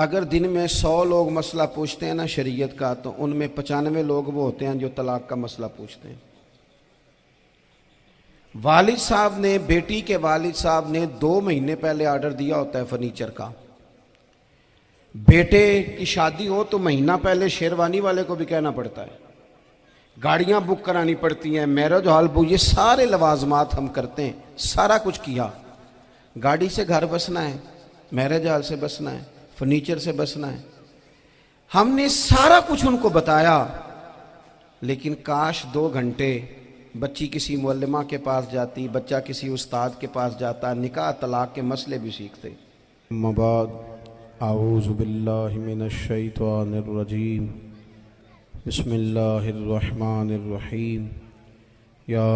اگر دن میں 100 لوگ مسئلہ پوچھتے ہیں نا شریعت کا، تو ان میں 95 لوگ وہ ہوتے ہیں جو طلاق کا مسئلہ پوچھتے ہیں۔ والد صاحب نے، بیٹی کے والد صاحب نے 2 مہینے پہلے آرڈر دیا ہوتا ہے فرنیچر کا۔ بیٹے کی شادی ہو تو مہینہ پہلے شیروانی والے کو بھی کہنا پڑتا ہے، گاڑیاں بک کرانی پڑتی ہیں، میرج ہال بک، یہ سارے لوازمات ہم کرتے ہیں، سارا کچھ کیا۔ گاڑی سے گھر بسنا ہے، میرج ہال سے بسنا ہے، فرنیچر سے بسنا ہے، ہم نے سارا کچھ ان کو بتایا۔ لیکن کاش 2 گھنٹے بچی کسی معلمہ کے پاس جاتی، بچہ کسی استاد کے پاس جاتا، نکاح طلاق کے مسئلے بھی سیکھتے۔ اما بعد، اعوذ باللہ من الشیطان الرجیم، بسم اللہ الرحمن الرحیم، یا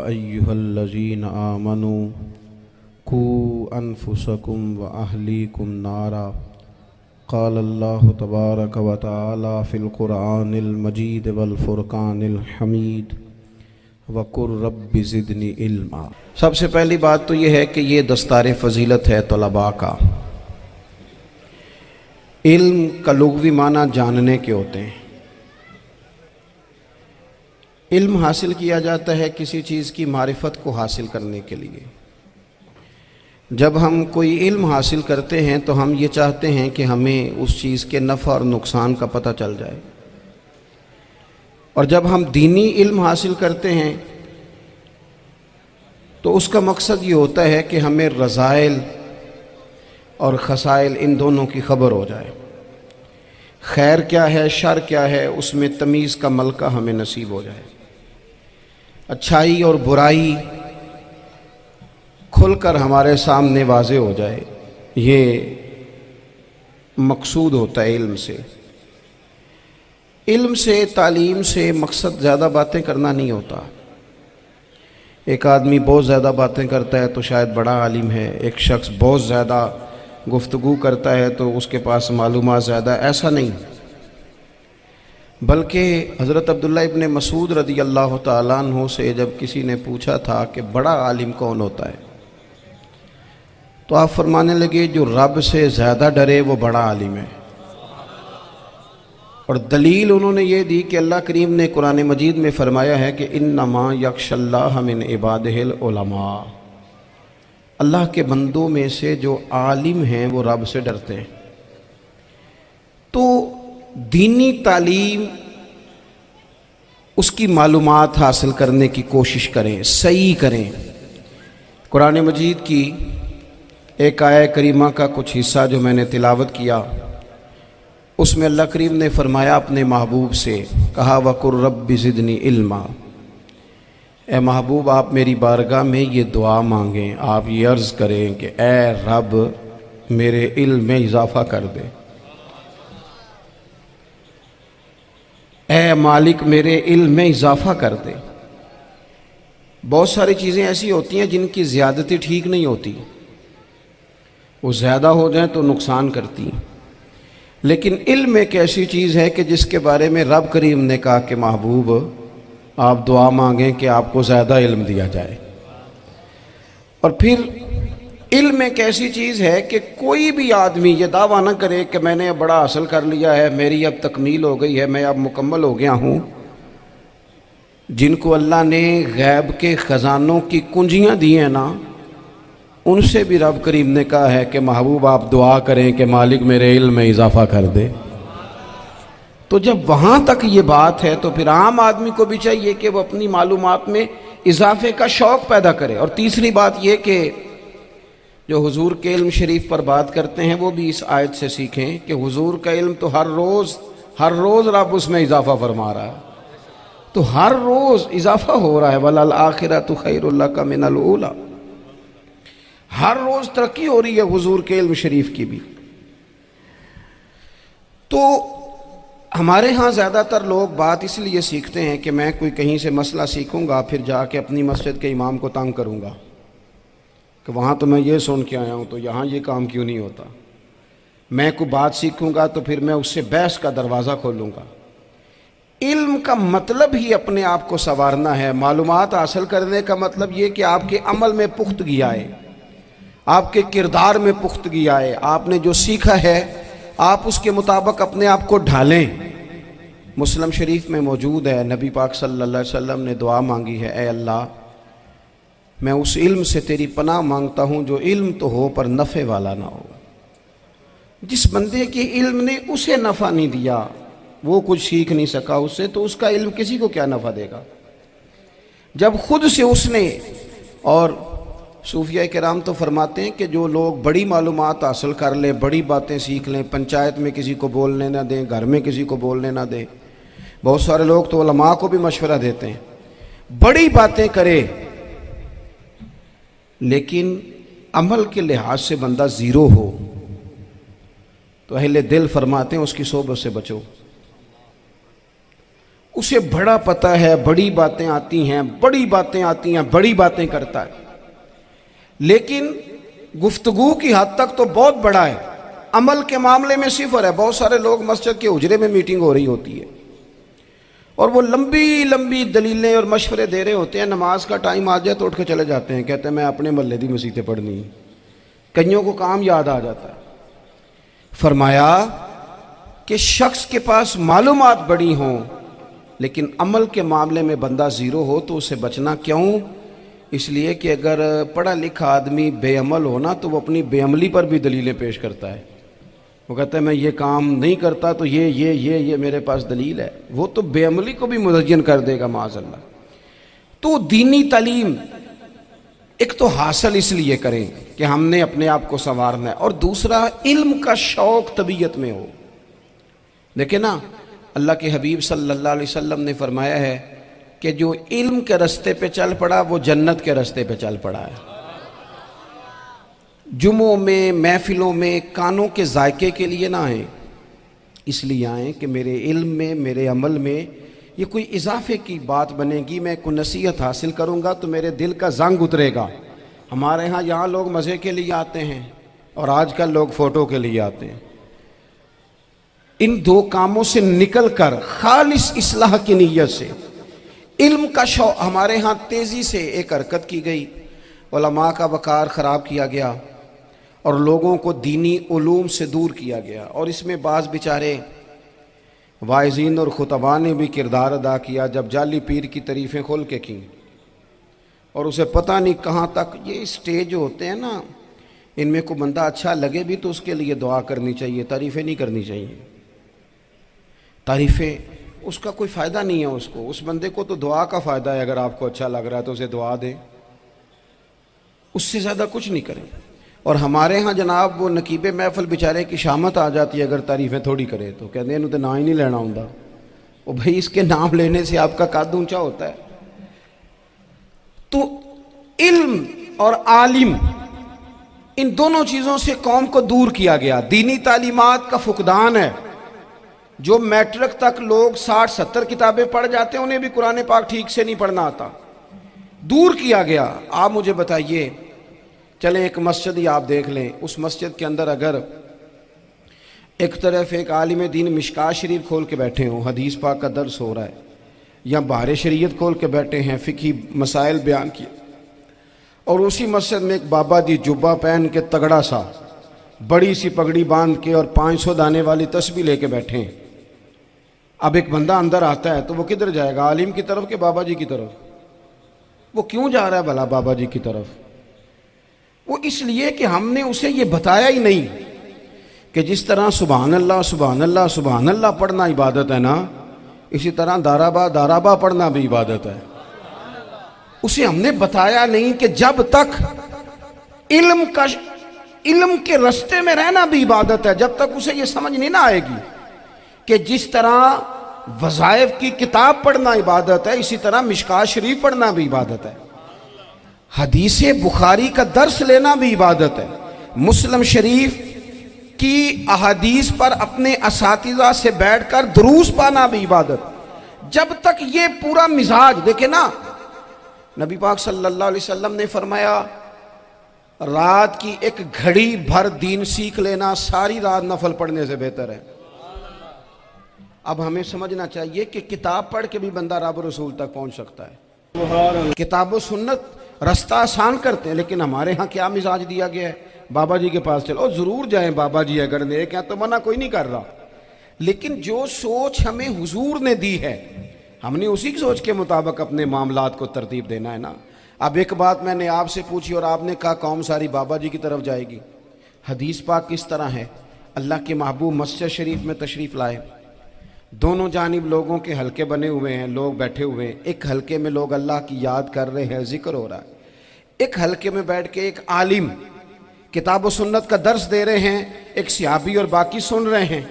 ایہا الذین آمنوا قوا انفسکم واہلیکم نارا، قال اللہ تبارک و تعالی فی القرآن المجید والفرقان الحمید، وَقُلْ رَبِّ زِدْنِي عِلْمًا۔ سب سے پہلی بات تو یہ ہے کہ یہ دستار فضیلت ہے طلباء کا۔ علم کا لغوی معنی جاننے کے ہوتے ہیں۔ علم حاصل کیا جاتا ہے کسی چیز کی معرفت کو حاصل کرنے کے لیے۔ جب ہم کوئی علم حاصل کرتے ہیں تو ہم یہ چاہتے ہیں کہ ہمیں اس چیز کے نفع اور نقصان کا پتہ چل جائے، اور جب ہم دینی علم حاصل کرتے ہیں تو اس کا مقصد یہ ہوتا ہے کہ ہمیں رذائل اور خسائل ان دونوں کی خبر ہو جائے، خیر کیا ہے شر کیا ہے اس میں تمیز کا ملکہ ہمیں نصیب ہو جائے، اچھائی اور برائی کھل کر ہمارے سامنے واضح ہو جائے۔ یہ مقصود ہوتا ہے علم سے۔ علم سے، تعلیم سے مقصد زیادہ باتیں کرنا نہیں ہوتا۔ ایک آدمی بہت زیادہ باتیں کرتا ہے تو شاید بڑا عالم ہے، ایک شخص بہت زیادہ گفتگو کرتا ہے تو اس کے پاس معلومات زیادہ، ایسا نہیں۔ بلکہ حضرت عبداللہ ابن مسعود رضی اللہ تعالیٰ عنہ سے جب کسی نے پوچھا تھا کہ بڑا عالم کون ہوتا ہے، تو آپ فرمانے لگے جو رب سے زیادہ ڈرے وہ بڑا عالم ہے۔ اور دلیل انہوں نے یہ دی کہ اللہ کریم نے قرآن مجید میں فرمایا ہے کہ انما یخشی اللہ من عبادہ العلماء، اللہ کے بندوں میں سے جو عالم ہیں وہ رب سے ڈرتے ہیں۔ تو دینی تعلیم، اس کی معلومات حاصل کرنے کی کوشش کریں، صحیح کریں۔ قرآن مجید کی ایک آیہ کریمہ کا کچھ حصہ جو میں نے تلاوت کیا، اس میں اللہ کریم نے فرمایا اپنے محبوب سے، کہا وَقُلْ رَبِّ زِدْنِي عِلْمًا، اے محبوب آپ میری بارگاہ میں یہ دعا مانگیں، آپ یہ عرض کریں کہ اے رب میرے علم میں اضافہ کر دے، اے مالک میرے علم میں اضافہ کر دے۔ بہت ساری چیزیں ایسی ہوتی ہیں جن کی زیادتی ٹھیک نہیں ہوتی، وہ زیادہ ہو جائیں تو نقصان کرتی ہیں، لیکن علم ایک ایسی چیز ہے کہ جس کے بارے میں رب کریم نے کہا کہ محبوب آپ دعا مانگیں کہ آپ کو زیادہ علم دیا جائے۔ اور پھر علم ایک ایسی چیز ہے کہ کوئی بھی آدمی یہ دعویٰ نہ کرے کہ میں نے اب بڑا حاصل کر لیا ہے، میری اب تکمیل ہو گئی ہے، میں اب مکمل ہو گیا ہوں۔ جن کو اللہ نے غیب کے خزانوں کی کنجیاں دی ہیں نا، ان سے بھی رب کریم نے کہا ہے کہ محبوب آپ دعا کریں کہ مالک میرے علم میں اضافہ کر دے۔ تو جب وہاں تک یہ بات ہے تو پھر عام آدمی کو بھی چاہیے کہ وہ اپنی معلومات میں اضافے کا شوق پیدا کرے۔ اور تیسری بات یہ کہ جو حضور کے علم شریف پر بات کرتے ہیں وہ بھی اس آیت سے سیکھیں کہ حضور کا علم تو ہر روز رب اس میں اضافہ فرما رہا ہے، تو ہر روز اضافہ ہو رہا ہے۔ وَلَلْآخِرَةُ خَيْرٌ لَكَ مِنَ الْأُولَىٰ، ہر روز ترقی ہو رہی ہے حضور کے علم شریف کی بھی۔ تو ہمارے ہاں زیادہ تر لوگ بات اس لیے سیکھتے ہیں کہ میں کوئی کہیں سے مسئلہ سیکھوں گا پھر جا کے اپنی مسجد کے امام کو تنگ کروں گا کہ وہاں تو میں یہ سن کے آیا ہوں تو یہاں یہ کام کیوں نہیں ہوتا۔ میں کوئی بات سیکھوں گا تو پھر میں اس سے بحث کا دروازہ کھولوں گا۔ علم کا مطلب ہی اپنے آپ کو سنوارنا ہے۔ معلومات حاصل کرنے کا مطلب یہ کہ آپ کے عمل میں پختگی آئے، آپ کے کردار میں پختگی آئے، آپ نے جو سیکھا ہے آپ اس کے مطابق اپنے آپ کو ڈھالیں۔ مسلم شریف میں موجود ہے، نبی پاک صلی اللہ علیہ وسلم نے دعا مانگی ہے، اے اللہ میں اس علم سے تیری پناہ مانگتا ہوں جو علم تو ہو پر نفع والا نہ ہو۔ جس بندے کے علم نے اسے نفع نہیں دیا، وہ کچھ سیکھ نہیں سکا اس سے، تو اس کا علم کسی کو کیا نفع دے گا؟ جب خود سے اس نے، اور صوفیہ کرام تو فرماتے ہیں کہ جو لوگ بڑی معلومات حاصل کر لیں، بڑی باتیں سیکھ لیں، پنچایت میں کسی کو بولنے نہ دیں، گھر میں کسی کو بولنے نہ دیں، بہت سارے لوگ تو علماء کو بھی مشورہ دیتے ہیں، بڑی باتیں کرے، لیکن عمل کے لحاظ سے بندہ زیرو ہو تو اہل دل فرماتے ہیں اس کی صحبت سے بچو۔ اسے بڑا پتہ ہے، بڑی باتیں آتی ہیں، بڑی باتیں آتی ہیں، بڑی باتیں کرتا ہے، لیکن گفتگو کی حد تک تو بہت بڑا ہے، عمل کے معاملے میں صفر ہے۔ بہت سارے لوگ مسجد کے حجرے میں میٹنگ ہو رہی ہوتی ہے اور وہ لمبی لمبی دلیلیں اور مشورے دے رہے ہوتے ہیں، نماز کا ٹائم آ جائے تو اٹھ کے چلے جاتے ہیں، کہتے ہیں میں اپنے محلے دی مسیتیں پڑھنی ہیں۔ کئیوں کو کام یاد آ جاتا ہے۔ فرمایا کہ شخص کے پاس معلومات بڑی ہوں لیکن عمل کے معاملے میں بندہ زیرو ہو تو اسے بچنا کیوں؟ اس لیے کہ اگر پڑھا لکھا آدمی بے عمل ہونا تو وہ اپنی بے عملی پر بھی دلیلیں پیش کرتا ہے، وہ کہتا ہے میں یہ کام نہیں کرتا تو یہ میرے پاس دلیل ہے، وہ تو بے عملی کو بھی مزین کر دے گا معاذ اللہ۔ تو دینی تعلیم ایک تو حاصل اس لیے کریں کہ ہم نے اپنے آپ کو سنوارنا ہے، اور دوسرا علم کا شوق طبیعت میں ہو۔ دیکھیں نا، اللہ کے حبیب صلی اللہ علیہ وسلم نے فرمایا ہے کہ جو علم کے رستے پہ چل پڑا وہ جنت کے رستے پہ چل پڑا ہے۔ جمعوں میں، محفلوں میں کانوں کے ذائقے کے لیے نہ آئیں، اس لیے آئیں کہ میرے علم میں، میرے عمل میں یہ کوئی اضافے کی بات بنے گی، میں کوئی نصیحت حاصل کروں گا تو میرے دل کا زنگ اترے گا۔ ہمارے ہاں یہاں لوگ مزے کے لیے آتے ہیں اور آج کل لوگ فوٹو کے لیے آتے ہیں۔ ان دو کاموں سے نکل کر خالص اصلاح کی نیت سے علم کا شوق، ہمارے ہاں تیزی سے ایک حرکت کی گئی، علماء کا وقار خراب کیا گیا اور لوگوں کو دینی علوم سے دور کیا گیا، اور اس میں بعض بیچارے واعظین اور خطباء نے بھی کردار ادا کیا جب جعلی پیر کی تعریفیں کھول کے کیں، اور اسے پتہ نہیں کہاں تک۔ یہ اسٹیج ہوتے ہیں نا، ان میں کوئی بندہ اچھا لگے بھی تو اس کے لیے دعا کرنی چاہیے، تعریفیں نہیں کرنی چاہیے۔ تعریفیں اس کا کوئی فائدہ نہیں ہے، اس بندے کو تو دعا کا فائدہ ہے، اگر آپ کو اچھا لگ رہا ہے تو اسے دعا دیں، اس سے زیادہ کچھ نہیں کریں۔ اور ہمارے ہاں جناب وہ نقیب محفل بیچارے کی شامت آ جاتی ہے اگر تعریفیں تھوڑی کرے تو، کہتے ہیں انہوں تو نام ہی نہیں لینا ہوں، وہ بھائی اس کے نام لینے سے آپ کا قد اونچا ہوتا ہے۔ تو علم اور عالم، ان دونوں چیزوں سے قوم کو دور کیا گیا۔ دینی تعلیمات کا فقدان ہے، جو میٹرک تک لوگ 60-70 کتابیں پڑھ جاتے ہیں انہیں بھی قرآن پاک ٹھیک سے نہیں پڑھنا آتا، دور کیا گیا۔ آپ مجھے بتائیے، چلیں ایک مسجد ہی آپ دیکھ لیں، اس مسجد کے اندر اگر ایک طرف ایک عالم دین مشکات شریف کھول کے بیٹھے ہوں، حدیث پاک کا درس ہو رہا ہے، یا بہار شریعت کھول کے بیٹھے ہیں، فقہی مسائل بیان کیے، اور اسی مسجد میں ایک بابا جی جبہ پہن کے تگڑا سا بڑی سی پگڑی باندھ کے اور 500 دانے والی تسبیح لے کے بیٹھے ہیں، اب ایک بندہ اندر آتا ہے تو وہ کدھر جائے گا؟ عالم کی طرف کہ بابا جی کی طرف؟ وہ کیوں جا رہا ہے بھلا بابا جی کی طرف؟ وہ اس لیے کہ ہم نے اسے یہ بتایا ہی نہیں کہ جس طرح سبحان اللہ سبحان اللہ سبحان اللہ پڑھنا عبادت ہے نا، اسی طرح دارابا پڑھنا بھی عبادت ہے۔ اسے ہم نے بتایا نہیں کہ جب تک علم کے رستے میں رہنا بھی عبادت ہے، جب تک اسے یہ سمجھ نہیں نہ آئے گی کہ جس طرح وظائف کی کتاب پڑھنا عبادت ہے اسی طرح مشکات شریف پڑھنا بھی عبادت ہے، حدیث بخاری کا درس لینا بھی عبادت ہے، مسلم شریف کی احادیث پر اپنے اساتذہ سے بیٹھ کر دروس پانا بھی عبادت۔ جب تک یہ پورا مزاج دیکھیں نا، نبی پاک صلی اللہ علیہ وسلم نے فرمایا رات کی ایک گھڑی بھر دین سیکھ لینا ساری رات نفل پڑھنے سے بہتر ہے۔ اب ہمیں سمجھنا چاہیے کہ کتاب پڑھ کے بھی بندہ رب رسول تک پہنچ سکتا ہے۔ کتاب و سنت رستہ آسان کرتے ہیں، لیکن ہمارے ہاں کیا مزاج دیا گیا ہے؟ بابا جی کے پاس چلو، ضرور جائیں بابا جی اگر نیک ہیں تو منع کوئی نہیں کر رہا، لیکن جو سوچ ہمیں حضور نے دی ہے ہم نے اسی کی سوچ کے مطابق اپنے معاملات کو ترتیب دینا ہے نا۔ اب ایک بات میں نے آپ سے پوچھی اور آپ نے کہا قوم ساری بابا جی کی طرف جائے گی۔ حدیث پاک کس طرح ہے؟ اللہ کے محبوب مسجد شریف میں تشریف لائے، دونوں جانب لوگوں کے حلقے بنے ہوئے ہیں، لوگ بیٹھے ہوئے ہیں، ایک حلقے میں لوگ اللہ کی یاد کر رہے ہیں، ذکر ہو رہا ہے، ایک حلقے میں بیٹھ کے ایک عالم کتاب و سنت کا درس دے رہے ہیں، ایک صحابی اور باقی سن رہے ہیں۔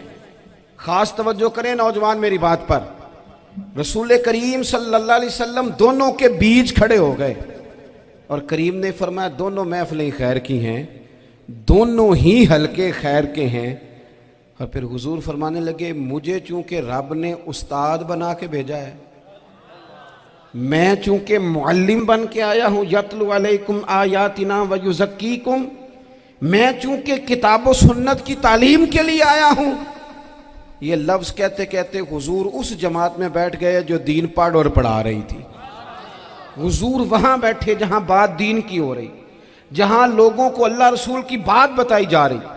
خاص توجہ کریں نوجوان میری بات پر، رسول کریم صلی اللہ علیہ وسلم دونوں کے بیچ کھڑے ہو گئے اور کریم نے فرمایا دونوں محفلیں خیر کی ہیں، دونوں ہی حلقے خیر کے ہیں۔ اور پھر حضور فرمانے لگے مجھے چونکہ رب نے استاد بنا کے بھیجا ہے، میں چونکہ معلم بن کے آیا ہوں، یتلو علیکم آیاتنا ویزکیکم، میں چونکہ کتاب و سنت کی تعلیم کے لیے آیا ہوں۔ یہ لفظ کہتے کہتے حضور اس جماعت میں بیٹھ گئے جو دین پڑھ اور پڑھا رہی تھی۔ حضور وہاں بیٹھے جہاں بات دین کی ہو رہی، جہاں لوگوں کو اللہ رسول کی بات بتائی جا رہی۔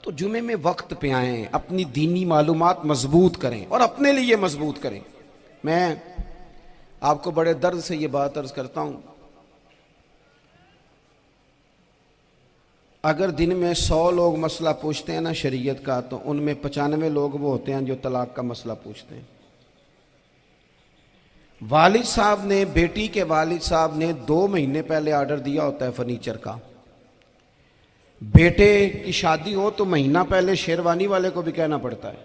تو جمعے میں وقت پہ آئیں، اپنی دینی معلومات مضبوط کریں اور اپنے لیے مضبوط کریں۔ میں آپ کو بڑے درد سے یہ بات عرض کرتا ہوں، اگر دن میں 100 لوگ مسئلہ پوچھتے ہیں نا شریعت کا، تو ان میں 95 لوگ وہ ہوتے ہیں جو طلاق کا مسئلہ پوچھتے ہیں۔ والد صاحب نے، بیٹی کے والد صاحب نے 2 مہینے پہلے آرڈر دیا ہوتا ہے فرنیچر کا، بیٹے کی شادی ہو تو مہینہ پہلے شیروانی والے کو بھی کہنا پڑتا ہے،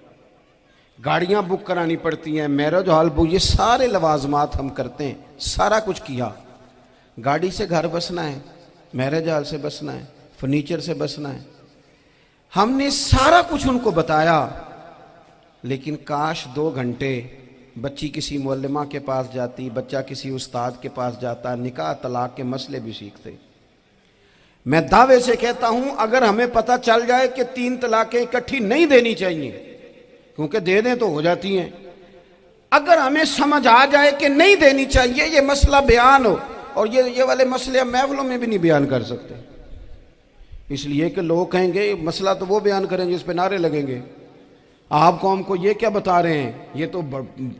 گاڑیاں بک کرانی پڑتی ہیں، میرج ہال بک، یہ سارے لوازمات ہم کرتے ہیں، سارا کچھ کیا۔ گاڑی سے گھر بسنا ہے، میرج ہال سے بسنا ہے، فرنیچر سے بسنا ہے، ہم نے سارا کچھ ان کو بتایا، لیکن کاش 2 گھنٹے بچی کسی معلمہ کے پاس جاتی، بچہ کسی استاد کے پاس جاتا، نکاح طلاق کے مسئلے بھی سیکھتے۔ میں دعوے سے کہتا ہوں اگر ہمیں پتہ چل جائے کہ 3 طلاقیں اکٹھی نہیں دینی چاہیے، کیونکہ دے دیں تو ہو جاتی ہیں، اگر ہمیں سمجھ آ جائے کہ نہیں دینی چاہیے، یہ مسئلہ بیان ہو، اور یہ والے مسئلے ہم محفلوں میں بھی نہیں بیان کر سکتے، اس لیے کہ لوگ کہیں گے مسئلہ تو وہ بیان کریں جس پہ نعرے لگیں گے، آپ قوم کو یہ کیا بتا رہے ہیں، یہ تو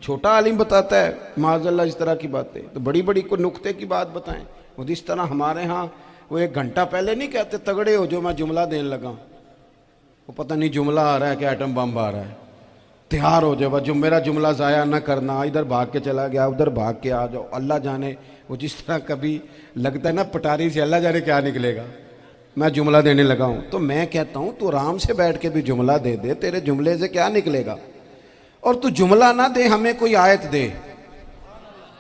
چھوٹا عالم بتاتا ہے معاذ اللہ اس طرح کی باتیں، تو بڑی بڑی کوئی نقطے کی بات بتائیں۔ وہ اس طرح ہمارے ہاں وہ 1 گھنٹہ پہلے نہیں کہتے تگڑے ہو جو میں جملہ دینے لگا، وہ پتہ نہیں جملہ آ رہا ہے کہ ایٹم بم آ رہا ہے، تیار ہو جاؤ، جو میرا جملہ ضائع نہ کرنا، ادھر بھاگ کے چلا گیا ادھر بھاگ کے آ جاؤ، اللہ جانے وہ جس طرح کبھی لگتا ہے نا پٹاری سے، اللہ جانے کیا نکلے گا، میں جملہ دینے لگا ہوں۔ تو میں کہتا ہوں تو آرام سے بیٹھ کے بھی جملہ دے دے، تیرے جملے سے کیا نکلے گا، اور تو جملہ نہ دے ہمیں کوئی آیت دے،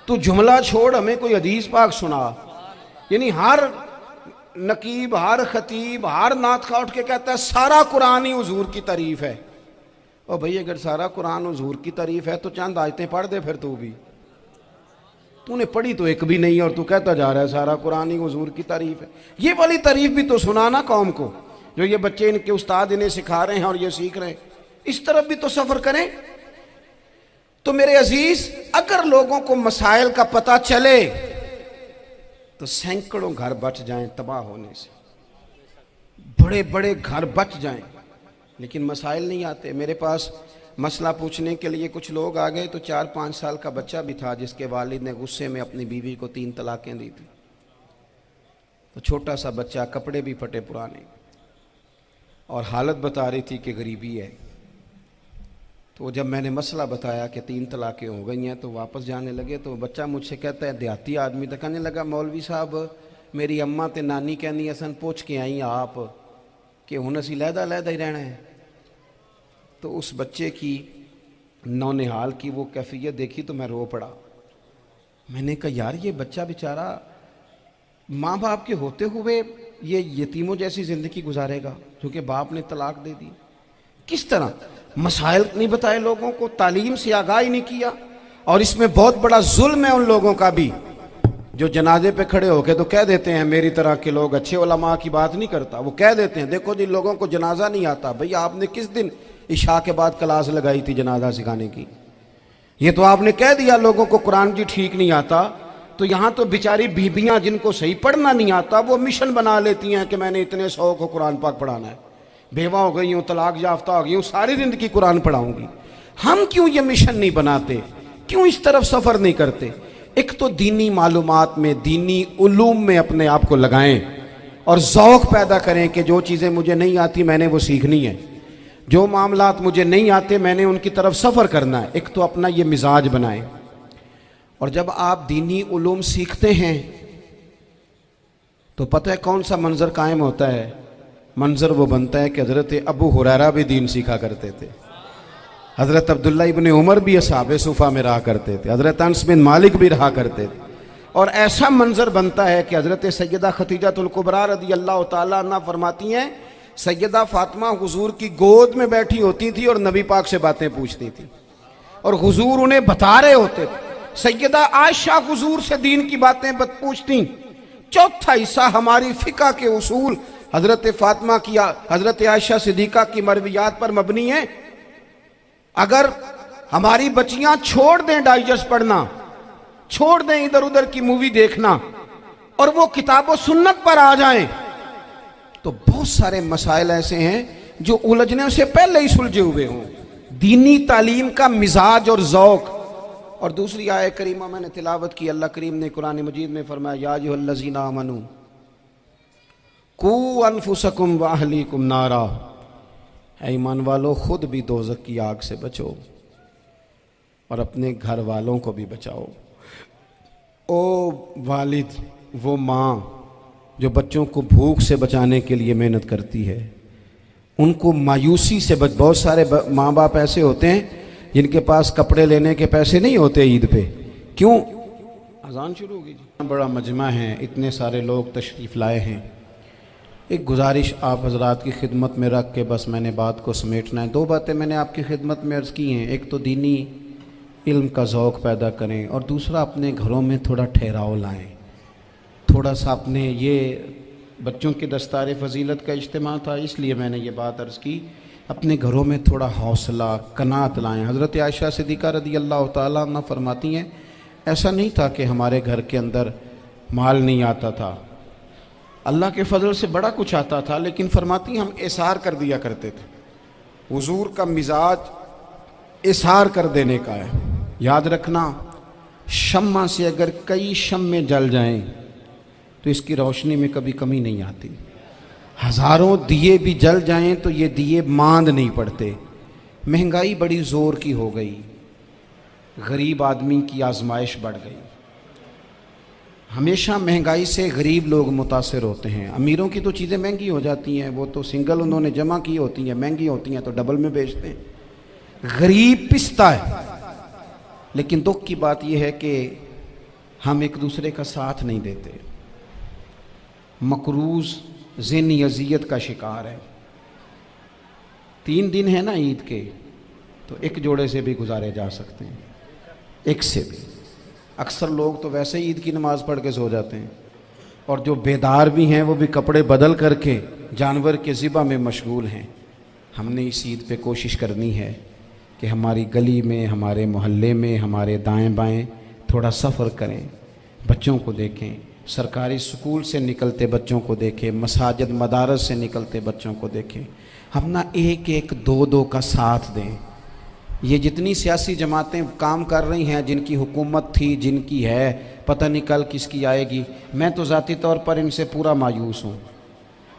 تو جملہ چھوڑ ہمیں کوئی حدیث پاک سنا۔ یعنی ہر نقیب، ہر خطیب، ہر نعت خواہ اٹھ کے کہتا ہے سارا قرآن ہی حضور کی تعریف ہے۔ اور بھئی اگر سارا قرآن حضور کی تعریف ہے تو چند آیتیں پڑھ دے پھر تو بھی، تو نے پڑھی تو ایک بھی نہیں اور تو کہتا جا رہا ہے سارا قرآن ہی حضور کی تعریف ہے۔ یہ والی تعریف بھی تو سنانا قوم کو، جو یہ بچے ان کے استاد انہیں سکھا رہے ہیں اور یہ سیکھ رہے ہیں، اس طرف بھی تو سفر کریں۔ تو میرے عزیز اگر لوگوں کو مسائل کا پتہ چلے تو سینکڑوں گھر بچ جائیں تباہ ہونے سے، بڑے بڑے گھر بچ جائیں، لیکن مسائل نہیں آتے۔ میرے پاس مسئلہ پوچھنے کے لیے کچھ لوگ آ گئے تو 4-5 سال کا بچہ بھی تھا جس کے والد نے غصے میں اپنی بیوی کو 3 طلاقیں دی تھی، تو چھوٹا سا بچہ، کپڑے بھی پھٹے پرانے، اور حالت بتا رہی تھی کہ غریبی ہے۔ تو جب میں نے مسئلہ بتایا کہ 3 طلاقیں ہو گئی ہیں تو واپس جانے لگے، تو بچہ مجھ سے کہتا ہے دیہاتی آدمی تو کہنے لگا مولوی صاحب میری اماں تے نانی کہنی اسن پوچھ کے آئی آپ کہ ہن اسی لہدا لہدا ہی رہنا ہے۔ تو اس بچے کی نونہال کی وہ کیفیت دیکھی تو میں رو پڑا۔ میں نے کہا یار یہ بچہ بیچارہ ماں باپ کے ہوتے ہوئے یہ یتیموں جیسی زندگی گزارے گا کیونکہ باپ نے طلاق دے دی۔ کس طرح مسائل نہیں بتائے لوگوں کو، تعلیم سے آگاہی نہیں کیا، اور اس میں بہت بڑا ظلم ہے ان لوگوں کا بھی جو جنازے پہ کھڑے ہو کے تو کہہ دیتے ہیں میری طرح کے لوگ، اچھے علماء کی بات نہیں کرتا، وہ کہہ دیتے ہیں دیکھو جن لوگوں کو جنازہ نہیں آتا، بھئی آپ نے کس دن عشاء کے بعد کلاس لگائی تھی جنازہ سکھانے کی؟ یہ تو آپ نے کہہ دیا لوگوں کو قرآن جی ٹھیک نہیں آتا، تو یہاں تو بیچاری بیبیاں جن کو صحیح پڑھنا نہیں آتا وہ مشن بنا لیتی ہیں کہ میں نے اتنے 100 کو قرآن پاک پڑھانا ہے، بیوہ ہو گئی ہوں، طلاق یافتہ ہو گئی ہوں، ساری زندگی قرآن پڑھاؤں گی۔ ہم کیوں یہ مشن نہیں بناتے؟ کیوں اس طرف سفر نہیں کرتے؟ ایک تو دینی معلومات میں، دینی علوم میں اپنے آپ کو لگائیں اور ذوق پیدا کریں کہ جو چیزیں مجھے نہیں آتی میں نے وہ سیکھنی ہے، جو معاملات مجھے نہیں آتے میں نے ان کی طرف سفر کرنا ہے۔ ایک تو اپنا یہ مزاج بنائیں، اور جب آپ دینی علوم سیکھتے ہیں تو پتہ ہے کون سا منظر قائم ہوتا ہے؟ منظر وہ بنتا ہے کہ حضرت ابو ہریرہ بھی دین سیکھا کرتے تھے، حضرت عبداللہ ابن عمر بھی اصحاب صفہ میں رہا کرتے تھے، حضرت انس بن مالک بھی رہا کرتے تھے، اور ایسا منظر بنتا ہے کہ حضرت سیدہ خدیجہ الکبریٰ رضی اللہ تعالیٰ عنہ فرماتی ہیں سیدہ فاطمہ حضور کی گود میں بیٹھی ہوتی تھی اور نبی پاک سے باتیں پوچھتی تھی اور حضور انہیں بتا رہے ہوتے تھے۔ سیدہ عائشہ حضور سے دین کی باتیں پوچھتی۔ چوتھا حصہ ہماری فقہ کے اصول حضرت فاطمہ کی، حضرت عائشہ صدیقہ کی مرویات پر مبنی ہیں۔ اگر ہماری بچیاں چھوڑ دیں ڈائجسٹ پڑھنا، چھوڑ دیں ادھر ادھر کی مووی دیکھنا، اور وہ کتاب و سنت پر آ جائیں تو بہت سارے مسائل ایسے ہیں جو الجھنے سے پہلے ہی سلجھے ہوئے ہوں۔ دینی تعلیم کا مزاج اور ذوق۔ اور دوسری آیت کریمہ میں نے تلاوت کی، اللہ کریم نے قرآن مجید میں فرمایا یا ایھا الذین آمنوا قوا انفسکم واہلیکم نارا، اے ایمان والو خود بھی دوزخ کی آگ سے بچو اور اپنے گھر والوں کو بھی بچاؤ۔ او والد، وہ ماں جو بچوں کو بھوک سے بچانے کے لیے محنت کرتی ہے، ان کو مایوسی سے بہت سارے ماں باپ ایسے ہوتے ہیں جن کے پاس کپڑے لینے کے پیسے نہیں ہوتے عید پہ۔ کیوں؟ اذان شروع ہوگی جی۔ بڑا مجمع ہے، اتنے سارے لوگ تشریف لائے ہیں۔ ایک گزارش آپ حضرات کی خدمت میں رکھ کے بس میں نے بات کو سمیٹنا ہے۔ دو باتیں میں نے آپ کی خدمت میں عرض کی ہیں، ایک تو دینی علم کا ذوق پیدا کریں، اور دوسرا اپنے گھروں میں تھوڑا ٹھہراؤ لائیں، تھوڑا سا اپنے، یہ بچوں کے دستار فضیلت کا اجتماع تھا اس لیے میں نے یہ بات عرض کی، اپنے گھروں میں تھوڑا حوصلہ قناعت لائیں۔ حضرت عائشہ صدیقہ رضی اللہ تعالیٰ عنہ فرماتی ہیں ایسا نہیں تھا کہ ہمارے گھر کے اندر مال نہیں آتا تھا، اللہ کے فضل سے بڑا کچھ آتا تھا، لیکن فرماتی ہیں ہم اثار کر دیا کرتے تھے۔ حضور کا مزاج اثار کر دینے کا ہے۔ یاد رکھنا، شمع سے اگر کئی شمعیں جل جائیں تو اس کی روشنی میں کبھی کمی نہیں آتی، ہزاروں دیے بھی جل جائیں تو یہ دیے ماند نہیں پڑتے۔ مہنگائی بڑی زور کی ہو گئی، غریب آدمی کی آزمائش بڑھ گئی، ہمیشہ مہنگائی سے غریب لوگ متاثر ہوتے ہیں۔ امیروں کی تو چیزیں مہنگی ہو جاتی ہیں، وہ تو سنگل انہوں نے جمع کی ہوتی ہیں، مہنگی ہوتی ہیں تو ڈبل میں بیچتے ہیں، غریب پستا ہے۔ لیکن دکھ کی بات یہ ہے کہ ہم ایک دوسرے کا ساتھ نہیں دیتے، مقروض ذہنی اذیت کا شکار ہے۔ 3 دن ہے نا عید کے، تو ایک جوڑے سے بھی گزارے جا سکتے ہیں، ایک سے بھی۔ اکثر لوگ تو ویسے ہی عید کی نماز پڑھ کے سو جاتے ہیں، اور جو بیدار بھی ہیں وہ بھی کپڑے بدل کر کے جانور کے ذبح میں مشغول ہیں۔ ہم نے اس عید پہ کوشش کرنی ہے کہ ہماری گلی میں، ہمارے محلے میں، ہمارے دائیں بائیں تھوڑا سفر کریں، بچوں کو دیکھیں، سرکاری سکول سے نکلتے بچوں کو دیکھیں، مساجد مدارس سے نکلتے بچوں کو دیکھیں۔ ہم نہ ایک ایک دو دو کا ساتھ دیں۔ یہ جتنی سیاسی جماعتیں کام کر رہی ہیں، جن کی حکومت تھی، جن کی ہے، پتہ نہیں کل کس کی آئے گی، میں تو ذاتی طور پر ان سے پورا مایوس ہوں۔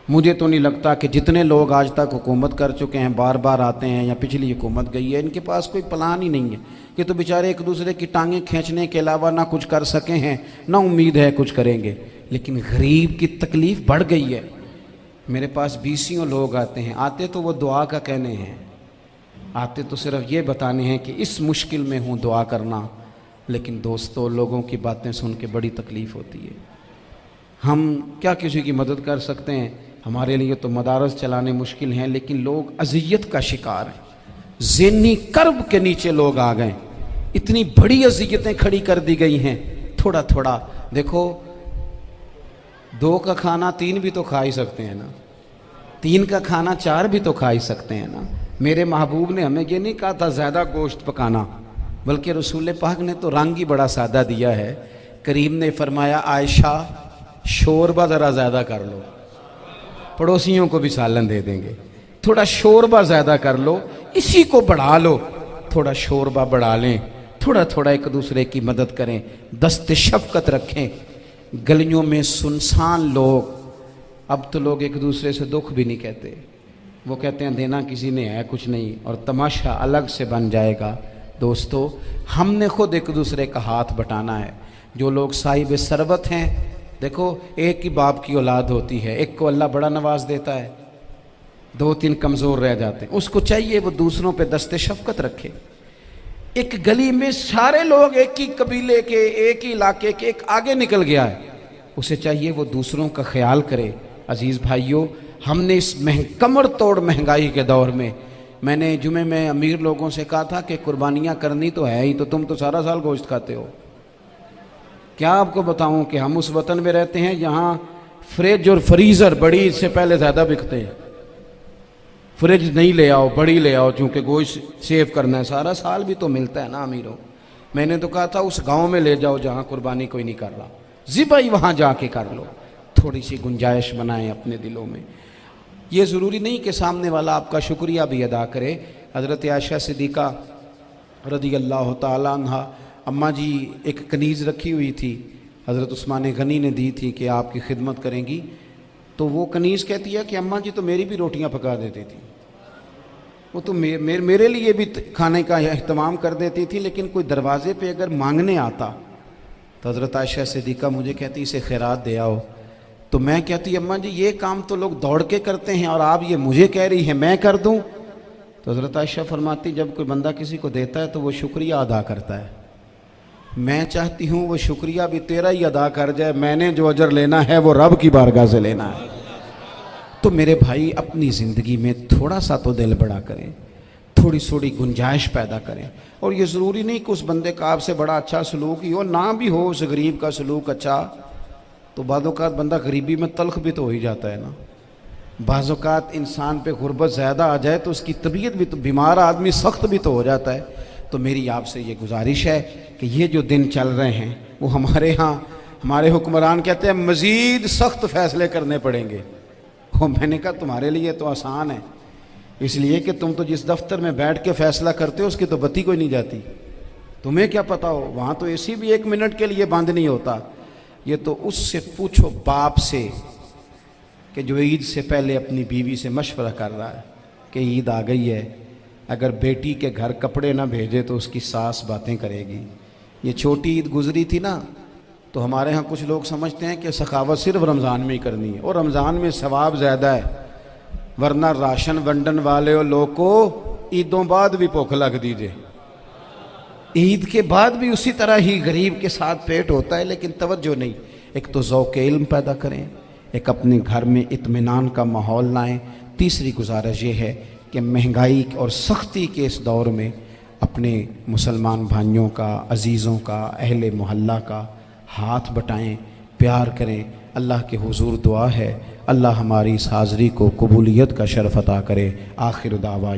مجھے تو نہیں لگتا کہ جتنے لوگ آج تک حکومت کر چکے ہیں، بار بار آتے ہیں یا پچھلی حکومت گئی ہے، ان کے پاس کوئی پلان ہی نہیں ہے۔ یہ تو بیچارے ایک دوسرے کی ٹانگیں کھینچنے کے علاوہ نہ کچھ کر سکے ہیں، نہ امید ہے کچھ کریں گے۔ لیکن غریب کی تکلیف بڑھ گئی ہے۔ میرے پاس 20 لوگ آتے ہیں، آتے تو وہ دعا کا کہنے ہیں، آتے تو صرف یہ بتانے ہیں کہ اس مشکل میں ہوں دعا کرنا، لیکن دوستوں لوگوں کی باتیں سن کے بڑی تکلیف ہوتی ہے۔ ہم کیا کسی کی مدد کر سکتے ہیں؟ ہمارے لیے تو مدارس چلانے مشکل ہیں، لیکن لوگ اذیت کا شکار ہیں، ذہنی کرب کے نیچے لوگ آ گئے، اتنی بڑی اذیتیں کھڑی کر دی گئی ہیں۔ تھوڑا تھوڑا دیکھو، 2 کا کھانا 3 بھی تو کھا ہی سکتے ہیں نا، 3 کا کھانا 4 بھی تو کھا ہی سکتے ہیں نا۔ میرے محبوب نے ہمیں یہ نہیں کہا تھا زیادہ گوشت پکانا، بلکہ رسول پاک نے تو رنگ ہی بڑا سادہ دیا ہے کریم نے فرمایا عائشہ شوربہ ذرا زیادہ کر لو، پڑوسیوں کو بھی سالن دے دیں گے، تھوڑا شوربہ زیادہ کر لو، اسی کو بڑھا لو، تھوڑا شوربہ بڑھا لیں، تھوڑا تھوڑا ایک دوسرے کی مدد کریں، دست شفقت رکھیں۔ گلیوں میں سنسان لوگ، اب تو لوگ ایک دوسرے سے دکھ بھی نہیں کہتے، وہ کہتے ہیں دینا کسی نے ہے کچھ نہیں، اور تماشا الگ سے بن جائے گا۔ دوستو ہم نے خود ایک دوسرے کا ہاتھ بٹانا ہے۔ جو لوگ صاحب ثروت ہیں، دیکھو ایک ہی باپ کی اولاد ہوتی ہے، ایک کو اللہ بڑا نواز دیتا ہے، دو تین کمزور رہ جاتے ہیں، اس کو چاہیے وہ دوسروں پہ دست شفقت رکھے۔ ایک گلی میں سارے لوگ ایک ہی قبیلے کے، ایک ہی علاقے کے، ایک آگے نکل گیا ہے، اسے چاہیے وہ دوسروں کا خیال کرے۔ عزیز بھائیوں، ہم نے اس کمر توڑ مہنگائی کے دور میں نے جمعے میں امیر لوگوں سے کہا تھا کہ قربانیاں کرنی تو ہے ہی، تو تم تو سارا سال گوشت کھاتے ہو۔ کیا آپ کو بتاؤں کہ ہم اس وطن میں رہتے ہیں جہاں فریج اور فریزر بڑی عید سے پہلے زیادہ بکتے ہیں۔ فریج نہیں لے آؤ، بڑی لے آؤ، چونکہ گوشت سیو کرنا ہے، سارا سال بھی تو ملتا ہے نا امیروں۔ میں نے تو کہا تھا اس گاؤں میں لے جاؤ جہاں قربانی کوئی نہیں کر رہا، ذبح ہی وہاں جا کے کر لو، تھوڑی سی گنجائش بنائیں اپنے دلوں میں۔ یہ ضروری نہیں کہ سامنے والا آپ کا شکریہ بھی ادا کرے۔ حضرت عائشہ صدیقہ رضی اللہ تعالیٰ عنہ، اماں جی ایک کنیز رکھی ہوئی تھی، حضرت عثمان غنی نے دی تھی کہ آپ کی خدمت کریں گی، تو وہ کنیز کہتی ہے کہ اماں جی تو میری بھی روٹیاں پکا دیتی تھی، وہ تو میرے لیے بھی کھانے کا اہتمام کر دیتی تھی، لیکن کوئی دروازے پہ اگر مانگنے آتا تو حضرت عائشہ صدیقہ مجھے کہتی اسے خیرات دے آؤ، تو میں کہتی اماں جی یہ کام تو لوگ دوڑ کے کرتے ہیں اور آپ یہ مجھے کہہ رہی ہیں میں کر دوں؟ تو حضرت عائشہ فرماتی جب کوئی بندہ کسی کو دیتا ہے تو وہ شکریہ ادا کرتا ہے، میں چاہتی ہوں وہ شکریہ بھی تیرا ہی ادا کر جائے، میں نے جو اجر لینا ہے وہ رب کی بارگاہ سے لینا ہے۔ تو میرے بھائی اپنی زندگی میں تھوڑا سا تو دل بڑا کریں، تھوڑی تھوڑی گنجائش پیدا کریں، اور یہ ضروری نہیں کہ اس بندے کا آپ سے بڑا اچھا سلوک ہی ہو، نہ بھی ہو اس غریب کا سلوک اچھا، تو بعض اوقات بندہ غریبی میں تلخ بھی تو ہو ہی جاتا ہے نا۔ بعض اوقات انسان پہ غربت زیادہ آ جائے تو اس کی طبیعت بھی تو، بیمار آدمی سخت بھی تو ہو جاتا ہے۔ تو میری آپ سے یہ گزارش ہے کہ یہ جو دن چل رہے ہیں وہ ہمارے ہاں ہمارے حکمران کہتے ہیں مزید سخت فیصلے کرنے پڑیں گے، اور میں نے کہا تمہارے لیے تو آسان ہے، اس لیے کہ تم تو جس دفتر میں بیٹھ کے فیصلہ کرتے ہو اس کی تو بتی کوئی نہیں جاتی، تمہیں کیا پتا ہو، وہاں تو اے سی بھی 1 منٹ کے لیے بند نہیں ہوتا۔ یہ تو اس سے پوچھو باپ سے کہ جو عید سے پہلے اپنی بیوی سے مشورہ کر رہا ہے کہ عید آ گئی ہے، اگر بیٹی کے گھر کپڑے نہ بھیجے تو اس کی ساس باتیں کرے گی۔ یہ چھوٹی عید گزری تھی نا، تو ہمارے ہاں کچھ لوگ سمجھتے ہیں کہ سخاوت صرف رمضان میں ہی کرنی ہے، اور رمضان میں ثواب زیادہ ہے، ورنہ راشن ونڈن والے اور لوگ کو عیدوں بعد بھی بھوک لگ دیجئے، عید کے بعد بھی اسی طرح ہی غریب کے ساتھ پیٹ ہوتا ہے، لیکن توجہ نہیں۔ ایک تو ذوق علم پیدا کریں، ایک اپنے گھر میں اطمینان کا ماحول لائیں۔ تیسری گزارش یہ ہے کہ مہنگائی اور سختی کے اس دور میں اپنے مسلمان بھائیوں کا، عزیزوں کا، اہل محلہ کا ہاتھ بٹائیں، پیار کریں۔ اللہ کے حضور دعا ہے اللہ ہماری اس حاضری کو قبولیت کا شرف عطا کرے۔ آخر دعویٰ